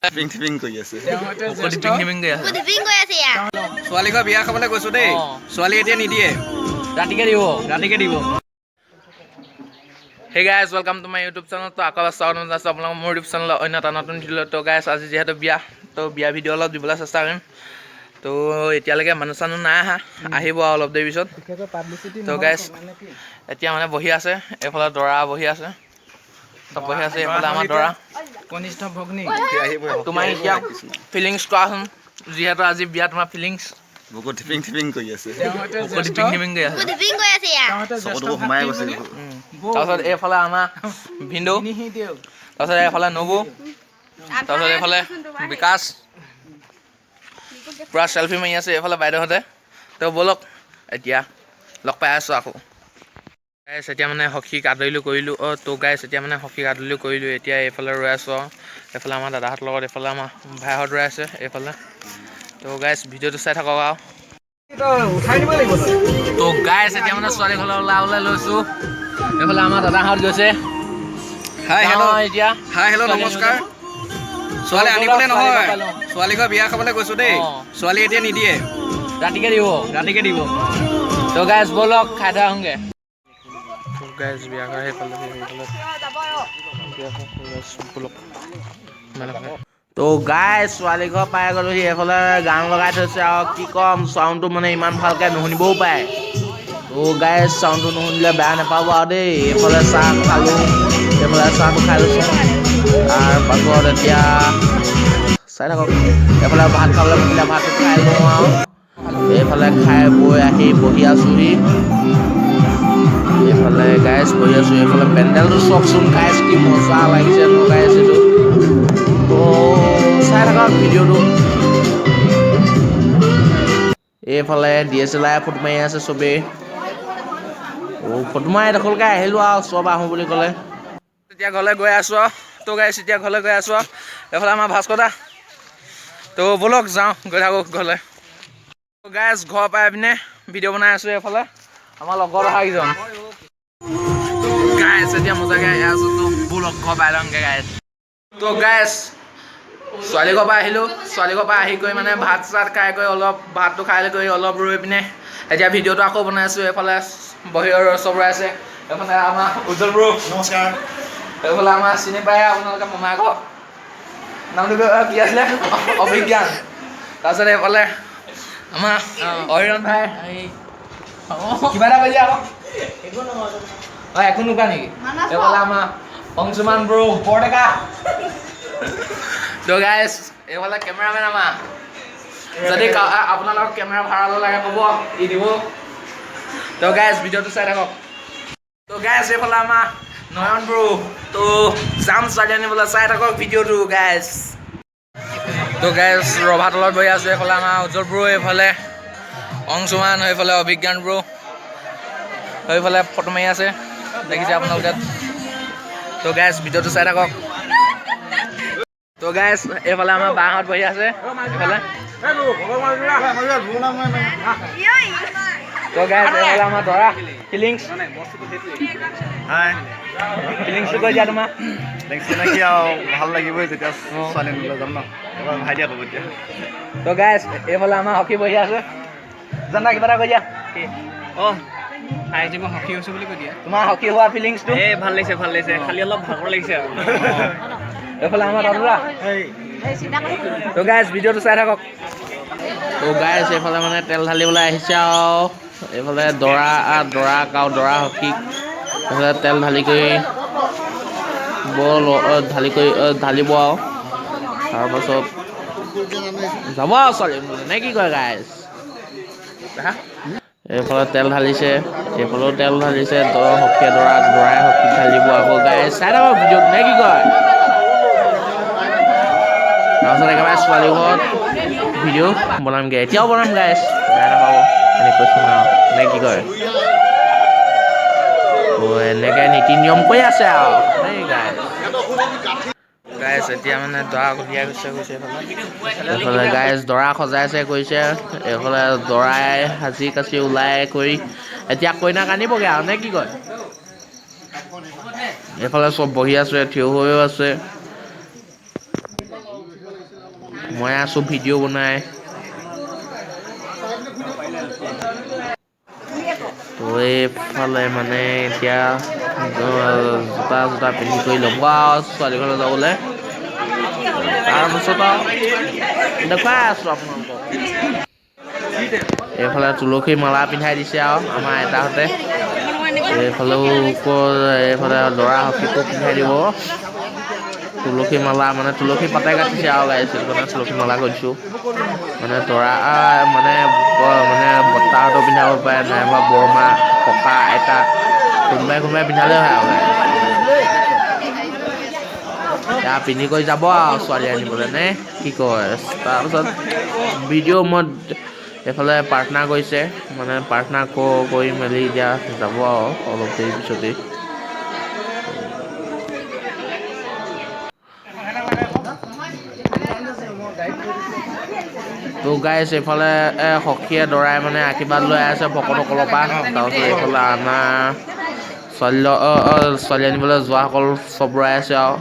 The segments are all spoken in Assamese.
টিপিং কৰি আছে ছোৱালী ঘৰ বিয়া খাবলৈ গৈছো দেই ছোৱালী এতিয়া নিদিয়ে ৰাতিকে দিব Hey guys, welcome to my YouTube channel. তো আকৌ স্বাগতম জনাইছো আপোনালোকক মোৰ YouTube channel অন্য এটা নতুন ভিডিঅ'। তো গাইছ আজি যিহেতু বিয়া ভিডিঅ' অলপ দিবলৈ চেষ্টা কৰিম। তো এতিয়ালৈকে মানুহ চানুহ নাই আহিব অলপ দেৰি পিছত। তো গাইছ এতিয়া মানে বহি আছে এইফালে দৰা বহি আছে চব বহি আছে এইফালে আমাৰ দৰা কনিষ্ঠ ভগ্নী তোমাৰ এতিয়া ফিলিংছ কোৱাচোন যিহেতু আজি বিয়া তোমাৰ ফিলিংছ বুকু টিপিং কৰি আছে চকুটো সোমাই গৈছে তাৰপিছত এইফালে আমাৰ ভিন্দু তাৰপিছত এইফালে নবু তাৰপিছত এইফালে বিকাশ পুৰা চেলফি মাৰি আছে এইফালে বাইদেউহঁতে তো ব'লক এতিয়া লগ পাই আছোঁ আকৌ গাইছ এতিয়া মানে সখীক আদৰিলোঁ কৰিলোঁ তো গাইছ এতিয়া মানে সখীক আদৰিলোঁ কৰিলোঁ এতিয়া এইফালে ৰৈ আছোঁ এইফালে আমাৰ দাদাহঁতৰ লগত এইফালে আমাৰ ভাইহঁত ৰৈ আছে এইফালে তো গাইছ ভিডিঅ'টো চাই থাকক আৰু তো গাইছ এতিয়া মানে ছোৱালী ঘৰলৈ ওলাই লৈছোঁ এইফালে আমাৰ দাদাহঁত গৈছে হাই হেল্ল' নমস্কাৰ ছোৱালী আনিবলৈ নহয় ছোৱালী ঘৰ বিয়া খাবলৈ গৈছো দেই ছোৱালী এতিয়া নিদিয়ে ৰাতিকে দিব তো গাইছ ব'লক খাই থৈ আহোঁগৈ তো গাইছ বিয়া ঘৰ সেইফালে তো গাইছ ছোৱালী ঘৰ পাই গ'লোহি এইফালে গান লগাই থৈছে আৰু কি ক'ম চাউণ্ডটো মানে ইমান ভালকৈ নুশুনিবও পাৰে তো গাইছ চাউণ্ডটো নুশুনিলে বেয়া নাপাব আৰু দেই এইফালে চাহ খালোঁ এইফালে চাহটো খাই লৈছোঁ তাৰপাছত এতিয়া চাই থাকক এইফালে ভাত খাবলৈ মাতিলে ভাতটো খাই লওঁ আৰু এইফালে খাই বৈ আহি বহি আছোঁহি এইফালে গাইছ বহি আছোঁ এইফালে পেণ্ডেলটো চাওকচোন গাইছ কি মজা লাগিছে ন গাইছ এইটো তো চাই থাকক ভিডিঅ'টো এইফালে DSLR ফটো মাৰি আছে চবেই ফটো মাৰি এডোখৰলৈকে আহিলোঁ আৰু চব আহোঁ বুলি ক'লে এতিয়া ঘৰলৈ গৈ আছোঁ আৰু তো গাইছ এতিয়া ঘৰলৈ গৈ আছোঁ আৰু এইফালে আমাৰ ভাস্কৰ দা তো ব'লক যাওঁ গৈ থাকোঁ ঘৰলৈ গাইছ ঘৰ পাই পিনে ভিডিঅ' বনাই আছোঁ এইফালে আমাৰ লগৰ অহাকেইজন গাইছ এতিয়া মজাকৈ আহি আছোঁ তো ব'লক ঘৰ পাই লওঁগৈ গাইছ তো গাইছ ছোৱালী ঘৰ পৰা আহিলোঁ ছোৱালী ঘৰ পৰা আহি কৰি মানে ভাত চাত খাই কৰি অলপ ভাতটো খাই কৰি অলপ ৰৈ পিনে এতিয়া ভিডিঅ'টো আকৌ বনাই আছোঁ এইফালে বহিৰৰ চব ৰৈ আছে এইফালে আমাৰ উজ্জ্বল ব্ৰ নমস্কাৰ এইফালে আমাৰ চিনি পায় আপোনালোকে মোমাই ঘৰ নামটো কি আছিলে অভিজ্ঞান তাৰপিছত এইফালে আমাৰ অৰিৰণ ভাই কিবা এটা কৈছে আকৌ একো নোকোৱা নেকি এইফালে আমাৰ অংশুমান ব্ৰ বৰডেকা তো গাইছ এইফালে কেমেৰামেন আমাৰ যদি আপোনালোকক কেমেৰা ভাড়ালৈ লাগে ক'ব ই দিব তো গাইছ ভিডিঅ'টো চাই থাকক তো গাইছ এইফালে আমাৰ নয়ন ব্ৰ তো যাম ছোৱালী আনিবলৈ চাই থাকক ভিডিঅ'টো গাইছ তো গাইছ ৰভাতলত বহি আছোঁ এইফালে আমাৰ উজ্জ্বল ব্ৰ এইফালে অংশুমান এইফালে অভিজ্ঞান ব্ৰ এইফালে ফটো মাৰি আছে দেখিছে আপোনালোকে তো গাইছ ভিডিঅ'টো চাই থাকক তো গাইছ এইফালে আমাৰ বাহঁত বহি আছে এইফালে তো গাইছ এইফালে আমাৰ দৰা ফিলিংছটো কৈ দিয়া তোমাৰ কি আৰু ভাল লাগিবই যেতিয়া ছোৱালী নিবলৈ যাম ন ভাই দিয়া ক'ব এতিয়া তো গাইছ এইফালে আমাৰ হকী বহি আছে জানা কিবা এটা কৈ দিয়া আজি মই হকী হৈছোঁ বুলি কৈ দিয়া তোমাৰ হকী হোৱা ফিলিংছটো ভাল লাগিছে খালি অলপ ভাগৰ লাগিছে আৰু এইফালে আমাৰ দাদা তো গাইছ ভিডিঅ'টো চাই থাকক তো গাইছ এইফালে মানে তেল ঢালিবলৈ আহিছে আৰু এইফালে দৰা হকীক এইফালে তেল ঢালি কৰি ঢালিব আৰু তাৰপাছত যাব আৰু ছোৱালী নে কি কয় গাইছ এইফালে তেল ঢালিছে এইফালেও তেল ঢালিছে হকীয়ে দৰাই হকীক ঢালিব আকৌ গাইছ চাই থাকক ভিডিঅ'ত নে কি কয় তাৰপাছত একেবাৰে ছোৱালী ঘৰত ভিডিঅ' বনামগৈ এতিয়াও বনাম গাইছ বেয়া নাপাব এনেকৈ কৈছোঁ আৰু নে কি কয় এনেকৈ নীতি নিয়ম কৰি আছে আৰু দেই গাইছ এতিয়া মানে দৰা উলিয়াই গৈছে এইফালে গাইছ দৰা সজাইছে কৰিছে এইফালে দৰাই সাজি কাচি ওলাই কৰি এতিয়া কইনাক আনিবগৈ আৰু নে কি কয় এইফালে চব বহি আছে থিয় হৈও আছে মই আছোঁ ভিডিঅ' বনাই। তো এইফালে মানে এতিয়া জোতা পিন্ধি কৰি ল'ব আৰু ছোৱালীঘৰলৈ যাবলৈ। তাৰপিছত আৰু দেখুৱাই আছোঁ আপোনালোকক। এইফালে তুলসী মালা পিন্ধাই দিছে আৰু আমাৰ আইতাহঁতে। এইফালেও এইফালে দৰা সখীকো পিন্ধাই দিব তুলসী মালা, মানে তুলসী পাতে কাটিছে আৰু গাইছে মানে তুলসী মালা কৰিছোঁ। মানে দৰা মানে বৰ্তাহঁতেও পিন্ধাব পাৰে, নাইবা বৰমা, ককা, আইতা কোনোবাই পিন্ধালে হয় আৰু এতিয়া পিন্ধি কৰি যাব আৰু ছোৱালী আনিবলৈ নে কি কয়। তাৰপিছত ভিডিঅ' মই এইফালে প্ৰাৰ্থনা কৰিছে, মানে প্ৰাৰ্থনা কৰি মেলি এতিয়া যাব আৰু অলপ দেৰি পিছতেই। তো গাইছ এইফালে সখীয়ে দৰাই মানে আশীৰ্বাদ লৈ আছে ভকতসকলৰ পৰা। তাৰপিছত এইফালে আমাৰ ছোৱালী আনিবলৈ যোৱাসকল চব ৰৈ আছে আৰু।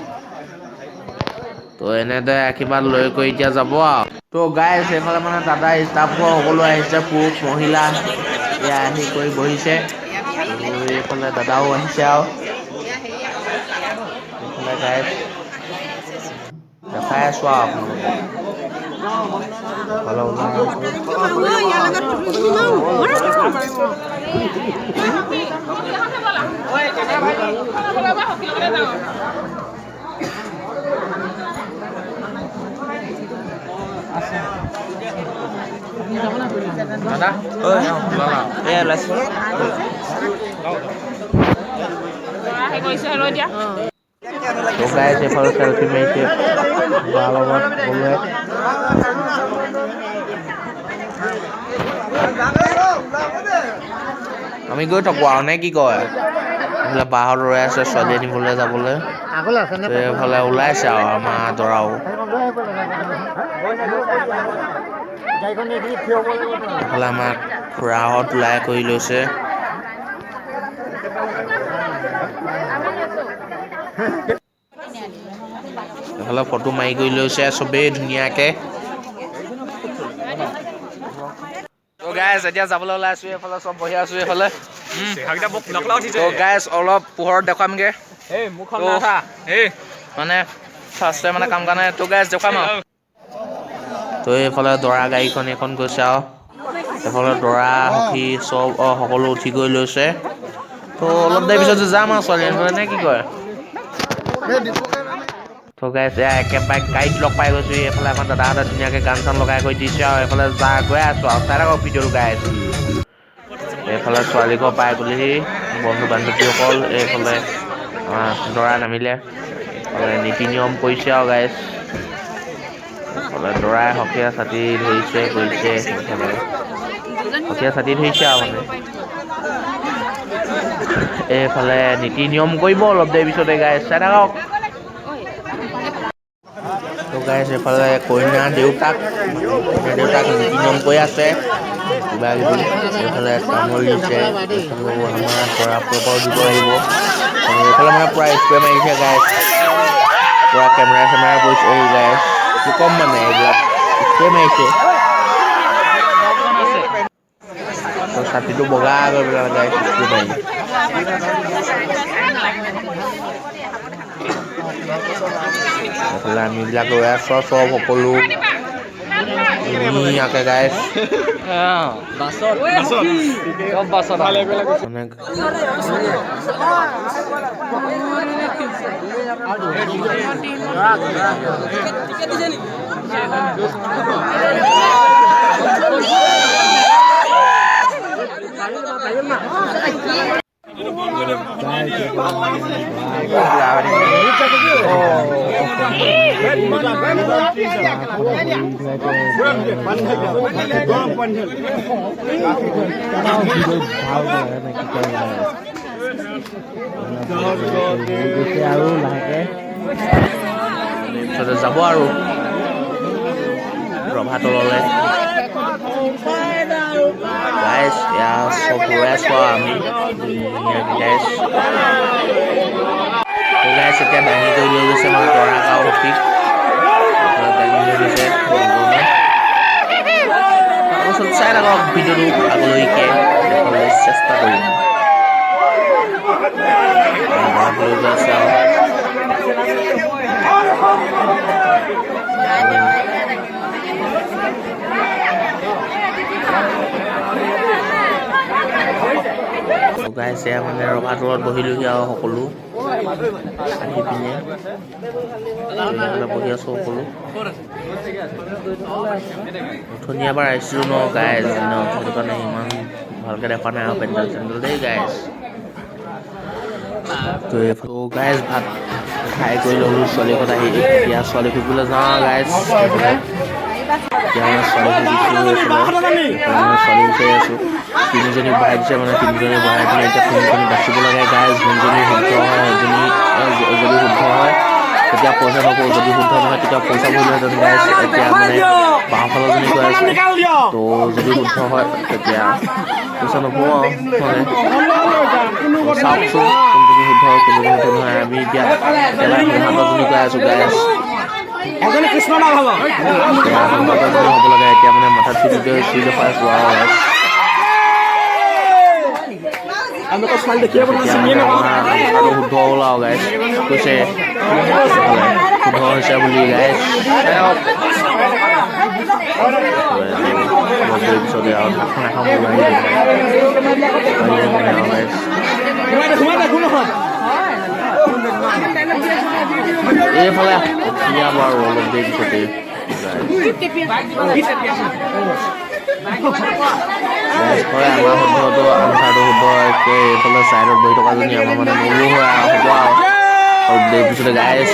তো এনেদৰে আশীৰ্বাদ লৈ কৰি এতিয়া যাব আৰু। তো গাইছ এইফালে মানে দাদা ষ্টাফঘৰ সকলো আহিছে, পুৰুষ মহিলা এয়া আহি কৰি বহিছে। তো এইফালে দাদাও আহিছে আৰু। এইফালে গাইছ দেখাই আছোঁ আৰু আপোনালোকক। দাদা এয়া ওলাইছোঁ। তো গাইছ এইফালে চেলফি মাৰিছে বাৰ লগত সকলোৱে। আমি গৈ থাকোঁ আৰু নে কি কয়। এইফালে বাহঁত ৰৈ আছে ছোৱালী আনিবলৈ যাবলৈ। এইফালে ওলাইছে আৰু আমাৰ দৰাও। এইফালে আমাৰ খুৰাহঁত ওলাই কৰি লৈছে। এইফালে ফটো মাৰি কৰি লৈছে চবেই ধুনীয়াকৈ। তো গাইছ এতিয়া যাবলৈ ওলাই আছোঁ। এইফালে চব বহি আছোঁ এইফালে। তো গাইছ অলপ পোহৰত দেখুৱামগৈ মানে ফাৰ্ষ্টে মানে কাম কৰা নাই। তো গাইছ দেখুৱাম আৰু। তো এইফালে দৰা গাড়ীখন এইখন গৈছে আৰু। এইফালে দৰা সখী চব সকলো উঠি গৈ লৈছে। তো অলপ দেৰি পিছত যাম আৰু ছোৱালী আনিবলৈ নে কি কয়। তো গাইছ এয়া একেবাৰে গাড়ীত লগ পাই গৈছোঁ। এইফালে আমাৰ দাদাহঁতে ধুনীয়াকৈ গান চান লগাই কৰি দিছে আৰু। এইফালে গৈ আছোঁ আৰু চাই থাকক ভিডিঅ'টো গাইছ। এইফালে ছোৱালী ঘৰ পাই গ'লেহি বন্ধু বান্ধৱীসকল। এইফালে দৰা নামিলে, এইফালে নীতি নিয়ম কৰিছে আৰু গাইছ। এইফালে দৰাই সখীয়া ছাতি ধৰিছে কৰিছে। এইফালে সখীয়া ছাতি ধৰিছে আৰু মানে এইফালে নীতি নিয়ম কৰিব অলপ দেৰি পিছতে গাইছ চাই থাকক। তো গাইছ এইফালে কইনা দেউতাক নীতি নিয়ম কৰি আছে কিবা কিবি। এইফালে তামোল দিছে, এইফালেও আমাৰ দৰা পৰপাও দিব আহিব। এইফালে মানে পূৰা স্প্ৰে মাৰিছে গাইছ, পূৰা কেমেৰা চেমেৰা পৰিছে। এই গাইছ কি ক'ম মানে এইবিলাক স্প্ৰে মাৰিছে। তো ছাতিটো বগা কৰি পেলালে গাইছ স্প্ৰে মাৰি। এইফালে আমিবিলাক ৰৈ আছোঁ আৰু চব সকলো ধুনীয়াকৈ গাইছ। আৰু লাহেকৈ যাব আৰু ৰভাতললৈ গাইছ। এয়া চব ৰৈ আছোঁ আৰু আমি গাইছ। গাইছ এতিয়া দাঙি কৰি লৈ গৈছে মানে দৰাক আৰু সখীক দাঙি লৈ গৈছে। থাকক ভিডিঅ'টো আগলৈকে দেখাবলৈ চেষ্টা কৰিম। লৈ গৈ আছে আৰু গাইছ এয়া মানে ৰভা তলত বহিলোহি আৰু সকলো আহি পিনে বহি আছো সকলো। অথনি এবাৰ আহিছিলোঁ ন গাইজ ন, সেইটো কাৰণে ইমান ভালকৈ দেখা নাই আৰু পেণ্ডেল চেণ্ডেল দেই গাইজ। তো গাইজ ভাত খাই কৰি ল'লোঁ, ছোৱালীহঁত আহি এতিয়া ছোৱালী ফুৰিবলৈ যাওঁ গাইজ। এতিয়া মানে ছোৱালী ফুৰিছোঁ ছোৱালী বিচাৰি আছোঁ। তিনিজনী বহাই দিছে মানে তিনিজনী বহাই পিনে এতিয়া তিনিজনী বাচিব লাগে গাইজ। যোনজনী শুদ্ধ হয় সেইজনী যদি শুদ্ধ হয় তেতিয়া পইচা নকৰোঁ, যদি শুদ্ধ নহয় তেতিয়া পইচা ভৰিলোহেঁতেন গাইজ। এতিয়া মানে বাওঁফালৰজনী কৈ আছোঁ, তো যদি শুদ্ধ হয় তেতিয়া পইচা নকৰোঁ আৰু মানে চাওকচোন কোনজনী শুদ্ধ হয় কোনজনী শুদ্ধ নহয়। আমি এতিয়া একেবাৰে সিহঁতৰজনী কৈ আছোঁ গাইজ। হ'ব লাগে এতিয়া মানে মাথাত ফিটোতে চুই দেখুৱাই আছোঁ আৰু গাইজ। শুদ্ধ হ'ল আৰু গাইজ কৈছে শুদ্ধ হৈছে বুলি গাইজ। পিছতে আৰু ভাতখন এখন এইফালে উঠিয়াব আৰু অলপ দেৰি পিছতে আমাৰ শুদ্ধটো আনচাৰটো শুদ্ধ একে এইফালে চাইডত বহি থকাজনী আমাৰ মানে নলো হয় আৰু হ'ব আৰু অলপ দেৰি পিছতে গাইজ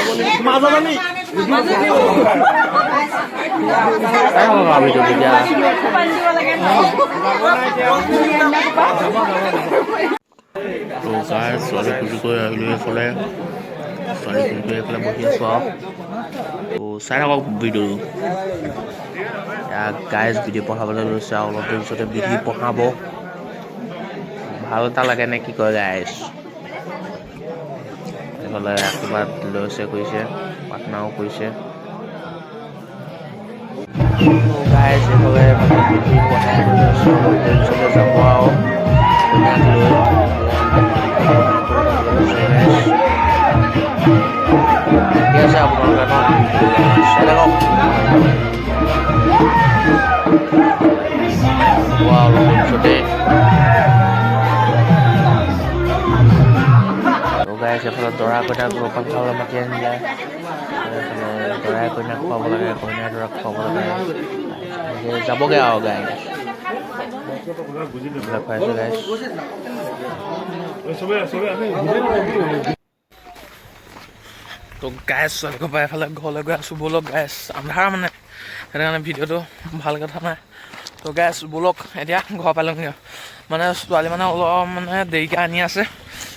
তেতিয়া ছোৱালী ফুৰি কৰি আহিলোঁ এইফালে। ছোৱালী ফুৰি কৰি এইফালে বহি আছোঁ আৰু তো চাই থাকক ভিডিঅ'টো। গাইজ ভিডিঅ' পঢ়াবলৈ লৈছে আৰু অলপ দেৰি পিছতে বিধি পঢ়াব। ভাল এটা লাগে নে কি কয় গাইজ। এইফালে আশীৰ্বাদ লৈছে কৰিছে প্ৰাৰ্থনাও কৰিছে। গাইজ এইফালে মানে বিধি পঢ়াবলৈ লৈছে অলপ দেৰি পিছতে যাব আৰু কইনাক লৈ ঠিকে আছে আপোনালোকে চাই থাকক। অলপ দেৰি পিছতে গাইজ এইফালে দৰা কইনাক জলপান খাবলৈ মাতি আনিলে। এইফালে দৰাই কইনাক খুৱাব লাগে, কইনাই দৰাক খুৱাব লাগে, যাবগৈ আৰু গাইজ খুৱাইছে গাইজ। তো গাইজ ছোৱালী ঘৰ পৰা এফালে ঘৰলৈ গৈ আছোঁ ব'লক গাইজ। আন্ধাৰ মানে সেইটো কাৰণে ভিডিঅ'টো ভাল কথা নাই। তো গাইজ ব'লক এতিয়া ঘৰ পালোঁগৈ মানে ছোৱালী মানে অলপ মানে দেৰিকৈ আনি আছে।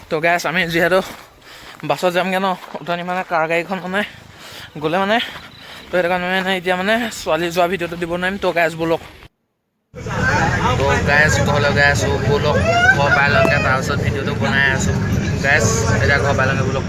তো গাইজ আমি যিহেতু বাছত যামগৈ ন, অথনি মানে কাৰ গাড়ীখন মানে গ'লে মানে তো সেইটো কাৰণে মানে এতিয়া মানে ছোৱালী যোৱা ভিডিঅ'টো দিব নোৱাৰিম। তো গাইজ ব'লক। তো গাইজ ঘৰলৈ গৈ আছোঁ ব'লক, ঘৰ পাইলগৈ তাৰপিছত ভিডিঅ'টো বনাই আছোঁ গাইজ। এতিয়া ঘৰ পাইলগৈ ব'লক।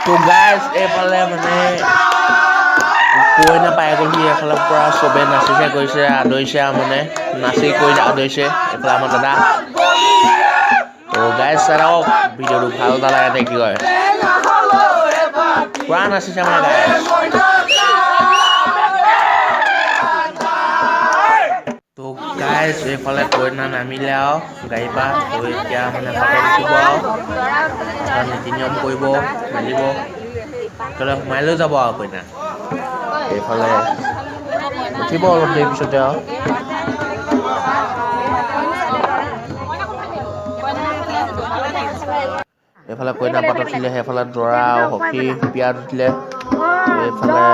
তো গাইজ এইফালে মানে কইনা পাই গ'লহি। এইফালে পূৰা চবেই নাচিছে কৰিছে আদৰিছে আৰু মানে নাচি কৰি আদৰিছে এইফালে আমাৰ দাদা। তো গাইজ চাই থাকক ভিডিঅ'টো ভাল এটা লাগে নে কি কয়। পূৰা নাচিছে মানে গাইজ। তো গাইজ এইফালে কইনা নামিলে আৰু গাড়ীৰ পৰা। তো এতিয়া মানে পাতত উঠিব আৰু নীতি নিয়ম কৰিব মেলিব, এইফালে সোমাই লৈ যাব আৰু কইনা। এইফালে উঠিব অলপ দেৰি পিছতে আৰু এইফালে কইনা পাতত উঠিলে, সেইফালে দৰা আৰু সখী বিয়াত উঠিলে। এইফালে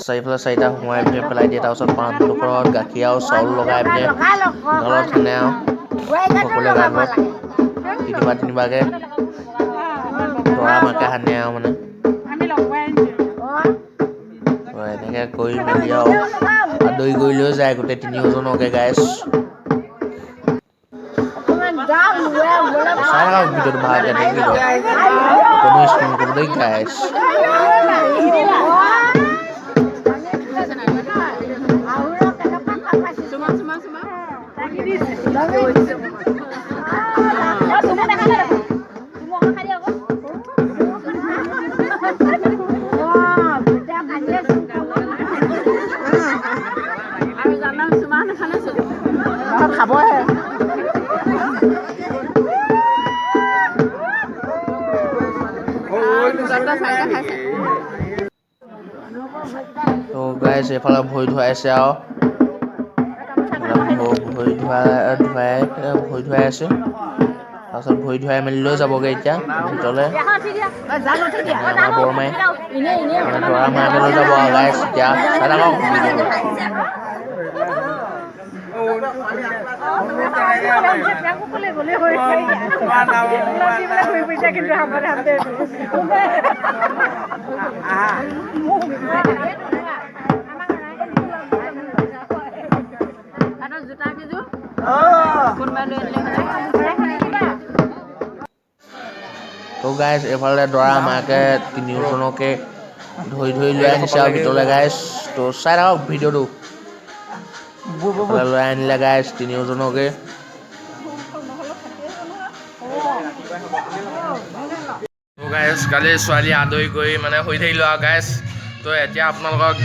চাৰিফালে চাৰিটা সোমাই পিনে পেলাই দিয়ে। তাৰপিছত পাণ দুখৰত গাখীৰ আৰু চাউল লগাই পিনে গালত সানে আৰু সকলোৱে গালত তিনিবাৰকৈ দৰা মাকে সানে আৰু মানে এনেকৈ কৰি মেলি আৰু আদৰি কৰি লৈ যায় গোটেই তিনিওজনকে গাইছ চাই থাকক ভিডিঅ'টো ভালকে দেখিব কোনো স্কিম কৰিব দেই গাইছ খাবহে তো গাইছ এইফালে ভৰি ধুৱাইছে আৰু ভৰি ধুৱাই আছে তাৰপিছত ভৰি ধুৱাই মেলি লৈ যাবগৈ এতিয়া ভিতৰলৈ আমাৰ বৰমাই দৰা মাকে লৈ যাব আৰু গাইছ এতিয়া চাই থাকক তো গাইছ এইফালে দৰা মাকে তিনিওজনকে ধৰি লৈ আনিছে আৰু ভিতৰলৈ গাইছ তো চাই থাকক ভিডিঅ'টো লৈ আনিলে গাইছ তিনিওজনকে গাইছ কালি ছোৱালী আদৰি কৰি মানে শুই থাকিলোঁ আৰু গাইছ তো এতিয়া আপোনালোকক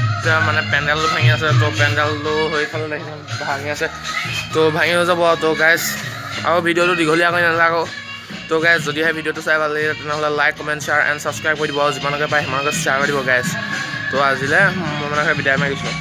মানে পেণ্ডেলটো ভাঙি আছে তো পেণ্ডেলটো সেইফালে ভাঙি আছে তো ভাঙি হৈ যাব তো গাইছ আৰু ভিডিঅ'টো দীঘলীয়া কৰি নালাগো তো গাইছ যদিহে ভিডিঅ'টো চাই ভাল লাগে তেনেহ'লে like comment share and subscribe কৰি দিব আৰু যিমানকৈ পায় সিমানকৈ শ্বেয়াৰ কৰি দিব গাইছ তো আজিলৈ মই মানে বিদায় মাৰিছোঁ